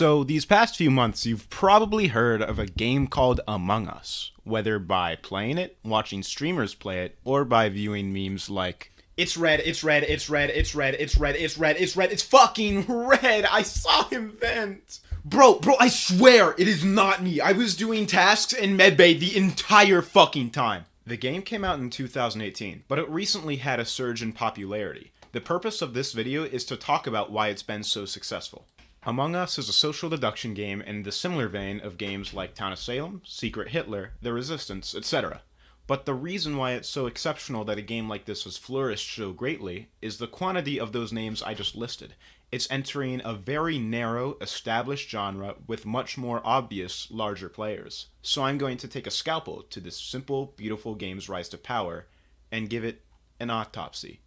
So these past few months, you've probably heard of a game called Among Us, whether by playing it, watching streamers play it, or by viewing memes like, "It's red, it's red, it's red, it's red, it's red, it's red, it's red, it's fucking red, I saw him vent." Bro, I swear, it is not me. I was doing tasks in medbay the entire fucking time. The game came out in 2018, but it recently had a surge in popularity. The purpose of this video is to talk about why it's been so successful. Among Us is a social deduction game in the similar vein of games like Town of Salem, Secret Hitler, The Resistance, etc. But the reason why it's so exceptional that a game like this has flourished so greatly is the quantity of those names I just listed. It's entering a very narrow, established genre with much more obvious, larger players. So I'm going to take a scalpel to this simple, beautiful game's rise to power and give it an autopsy.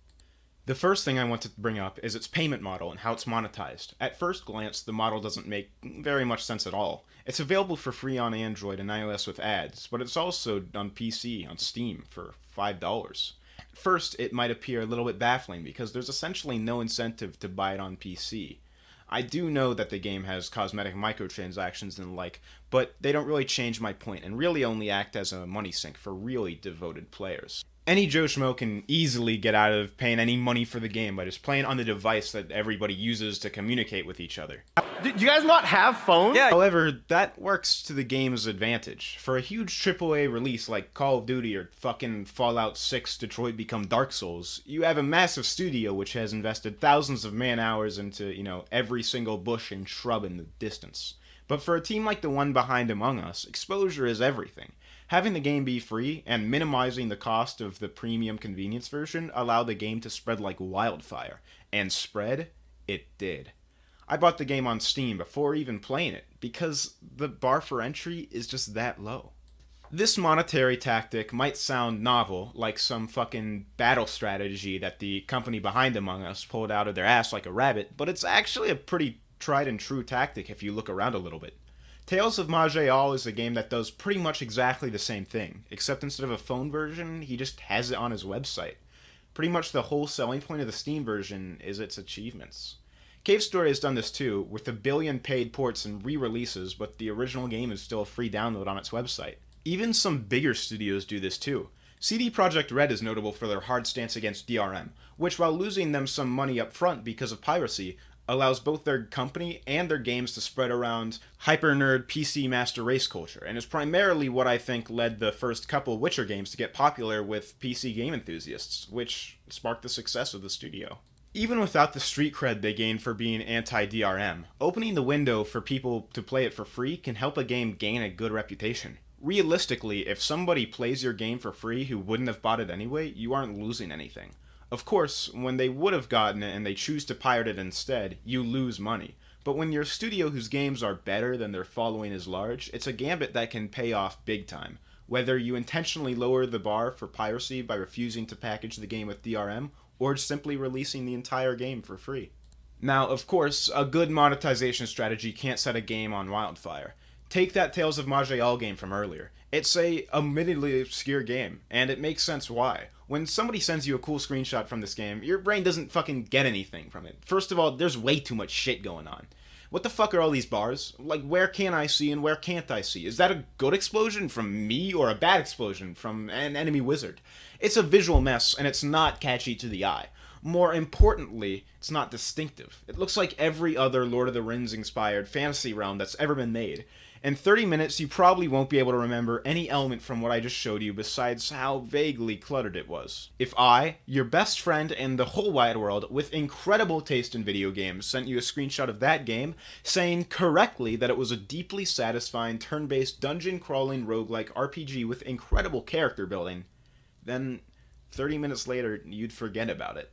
The first thing I want to bring up is its payment model and how it's monetized. At first glance, the model doesn't make very much sense at all. It's available for free on Android and iOS with ads, but it's also on PC on Steam for $5. At first, it might appear a little bit baffling because there's essentially no incentive to buy it on PC. I do know that the game has cosmetic microtransactions and the like, but they don't really change my point and really only act as a money sink for really devoted players. Any Joe Schmo can easily get out of paying any money for the game by just playing on the device that everybody uses to communicate with each other. Do you guys not have phones? Yeah. However, that works to the game's advantage. For a huge AAA release like Call of Duty or fucking Fallout 6 Detroit Become Dark Souls, you have a massive studio which has invested thousands of man-hours into, every single bush and shrub in the distance. But for a team like the one behind Among Us, exposure is everything. Having the game be free and minimizing the cost of the premium convenience version allowed the game to spread like wildfire. And spread, it did. I bought the game on Steam before even playing it, because the bar for entry is just that low. This monetary tactic might sound novel, like some fucking battle strategy that the company behind Among Us pulled out of their ass like a rabbit, but it's actually a pretty tried and true tactic if you look around a little bit. Tales of Maj'Eyal is a game that does pretty much exactly the same thing, except instead of a phone version, he just has it on his website. Pretty much the whole selling point of the Steam version is its achievements. Cave Story has done this too, with 1 billion paid ports and re-releases, but the original game is still a free download on its website. Even some bigger studios do this too. CD Projekt Red is notable for their hard stance against DRM, which while losing them some money up front because of piracy, allows both their company and their games to spread around hyper-nerd PC master race culture, and is primarily what I think led the first couple Witcher games to get popular with PC game enthusiasts, which sparked the success of the studio. Even without the street cred they gain for being anti-DRM, opening the window for people to play it for free can help a game gain a good reputation. Realistically, if somebody plays your game for free who wouldn't have bought it anyway, you aren't losing anything. Of course, when they would have gotten it and they choose to pirate it instead, you lose money. But when you're a studio whose games are better than their following is large, it's a gambit that can pay off big time. Whether you intentionally lower the bar for piracy by refusing to package the game with DRM, or simply releasing the entire game for free. Now, of course, a good monetization strategy can't set a game on wildfire. Take that Tales of Maj'Eyal game from earlier. It's a admittedly obscure game, and it makes sense why. When somebody sends you a cool screenshot from this game, your brain doesn't fucking get anything from it. First of all, there's way too much shit going on. What the fuck are all these bars? Like, where can I see and where can't I see? Is that a good explosion from me or a bad explosion from an enemy wizard? It's a visual mess, and it's not catchy to the eye. More importantly, it's not distinctive. It looks like every other Lord of the Rings-inspired fantasy realm that's ever been made. In 30 minutes, you probably won't be able to remember any element from what I just showed you besides how vaguely cluttered it was. If I, your best friend in the whole wide world, with incredible taste in video games, sent you a screenshot of that game, saying correctly that it was a deeply satisfying turn-based dungeon-crawling roguelike RPG with incredible character building, then 30 minutes later, you'd forget about it.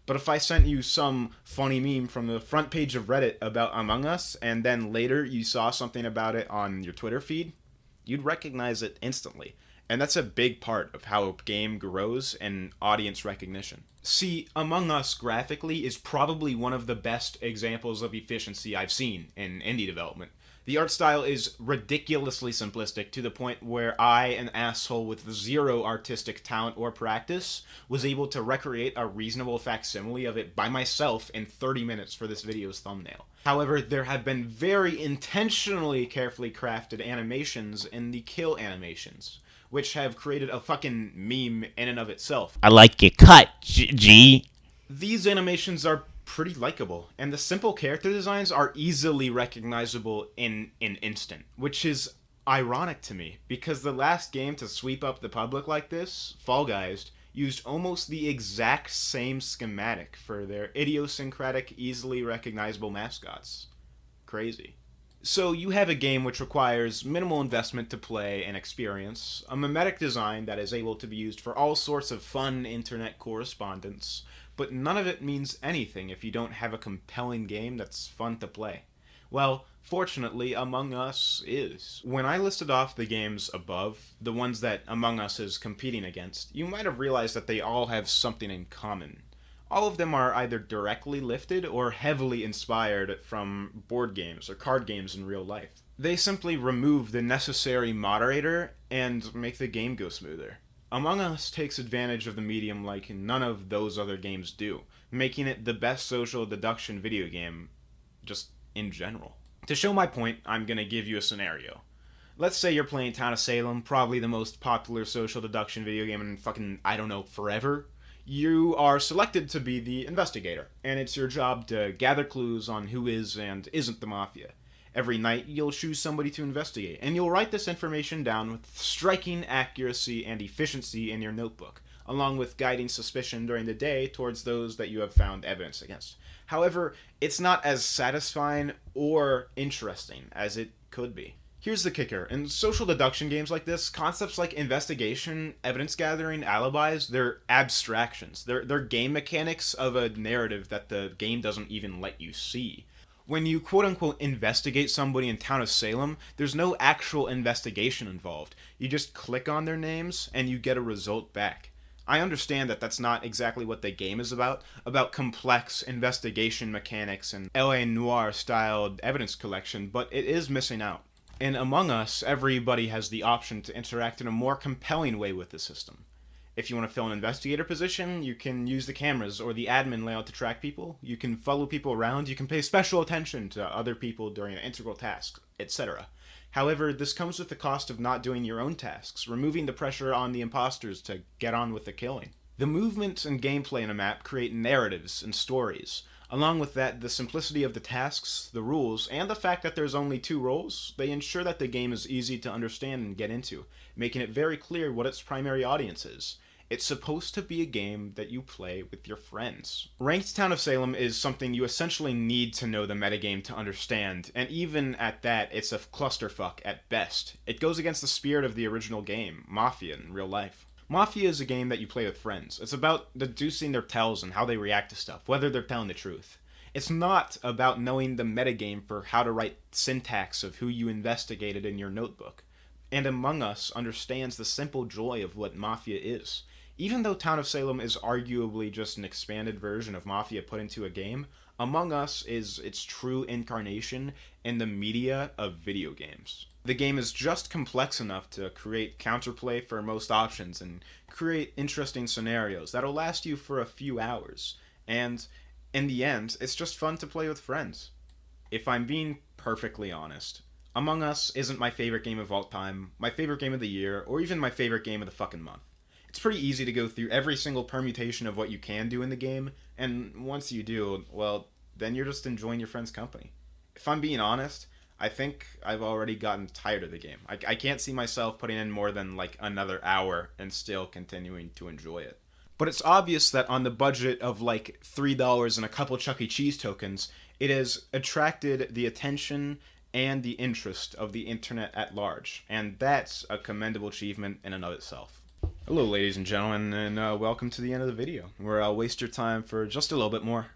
But if I sent you some funny meme from the front page of Reddit about Among Us, and then later you saw something about it on your Twitter feed, you'd recognize it instantly. And that's a big part of how a game grows and audience recognition. See, Among Us graphically is probably one of the best examples of efficiency I've seen in indie development. The art style is ridiculously simplistic to the point where I, an asshole with zero artistic talent or practice, was able to recreate a reasonable facsimile of it by myself in 30 minutes for this video's thumbnail. However, there have been very intentionally carefully crafted animations in the kill animations, which have created a fucking meme in and of itself. I like your cut, G. These animations are pretty likable, and the simple character designs are easily recognizable in an instant, which is ironic to me, because the last game to sweep up the public like this, Fall Guys, used almost the exact same schematic for their idiosyncratic, easily recognizable mascots. Crazy. So you have a game which requires minimal investment to play and experience, a mimetic design that is able to be used for all sorts of fun internet correspondence, but none of it means anything if you don't have a compelling game that's fun to play. Well, fortunately, Among Us is. When I listed off the games above, the ones that Among Us is competing against, you might have realized that they all have something in common. All of them are either directly lifted or heavily inspired from board games or card games in real life. They simply remove the necessary moderator and make the game go smoother. Among Us takes advantage of the medium like none of those other games do, making it the best social deduction video game, just in general. To show my point, I'm gonna give you a scenario. Let's say you're playing Town of Salem, probably the most popular social deduction video game in fucking, I don't know, forever. You are selected to be the investigator, and it's your job to gather clues on who is and isn't the Mafia. Every night, you'll choose somebody to investigate, and you'll write this information down with striking accuracy and efficiency in your notebook, along with guiding suspicion during the day towards those that you have found evidence against. However, it's not as satisfying or interesting as it could be. Here's the kicker. In social deduction games like this, concepts like investigation, evidence gathering, alibis, they're abstractions. They're game mechanics of a narrative that the game doesn't even let you see. When you quote-unquote investigate somebody in Town of Salem, there's no actual investigation involved. You just click on their names, and you get a result back. I understand that that's not exactly what the game is about complex investigation mechanics and L.A. Noire-styled evidence collection, but it is missing out. In Among Us, everybody has the option to interact in a more compelling way with the system. If you want to fill an investigator position, you can use the cameras or the admin layout to track people, you can follow people around, you can pay special attention to other people during an integral task, etc. However, this comes with the cost of not doing your own tasks, removing the pressure on the imposters to get on with the killing. The movement and gameplay in a map create narratives and stories. Along with that, the simplicity of the tasks, the rules, and the fact that there's only 2 roles, they ensure that the game is easy to understand and get into, making it very clear what its primary audience is. It's supposed to be a game that you play with your friends. Ranked Town of Salem is something you essentially need to know the metagame to understand, and even at that, it's a clusterfuck at best. It goes against the spirit of the original game, Mafia, in real life. Mafia is a game that you play with friends. It's about deducing their tells and how they react to stuff, whether they're telling the truth. It's not about knowing the metagame for how to write syntax of who you investigated in your notebook. And Among Us understands the simple joy of what Mafia is. Even though Town of Salem is arguably just an expanded version of Mafia put into a game, Among Us is its true incarnation in the media of video games. The game is just complex enough to create counterplay for most options and create interesting scenarios that'll last you for a few hours. And in the end, it's just fun to play with friends. If I'm being perfectly honest, Among Us isn't my favorite game of all time, my favorite game of the year, or even my favorite game of the fucking month. It's pretty easy to go through every single permutation of what you can do in the game, and once you do, well, then you're just enjoying your friend's company. If I'm being honest, I think I've already gotten tired of the game. I can't see myself putting in more than like another hour and still continuing to enjoy it. But it's obvious that on the budget of like $3 and a couple Chuck E. Cheese tokens, it has attracted the attention and the interest of the internet at large, and that's a commendable achievement in and of itself. Hello ladies and gentlemen, and welcome to the end of the video, where I'll waste your time for just a little bit more.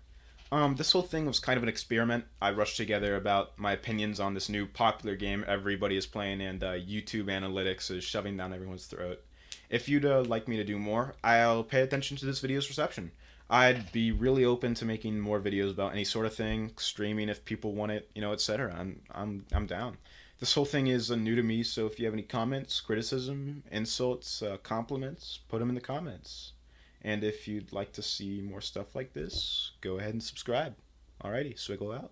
This whole thing was kind of an experiment. I rushed together about my opinions on this new popular game everybody is playing, and YouTube analytics is shoving down everyone's throat. If you'd like me to do more, I'll pay attention to this video's reception. I'd be really open to making more videos about any sort of thing, streaming if people want it, etc. I'm down. This whole thing is new to me, so if you have any comments, criticism, insults, compliments, put them in the comments. And if you'd like to see more stuff like this, go ahead and subscribe. Alrighty, Swiggle out.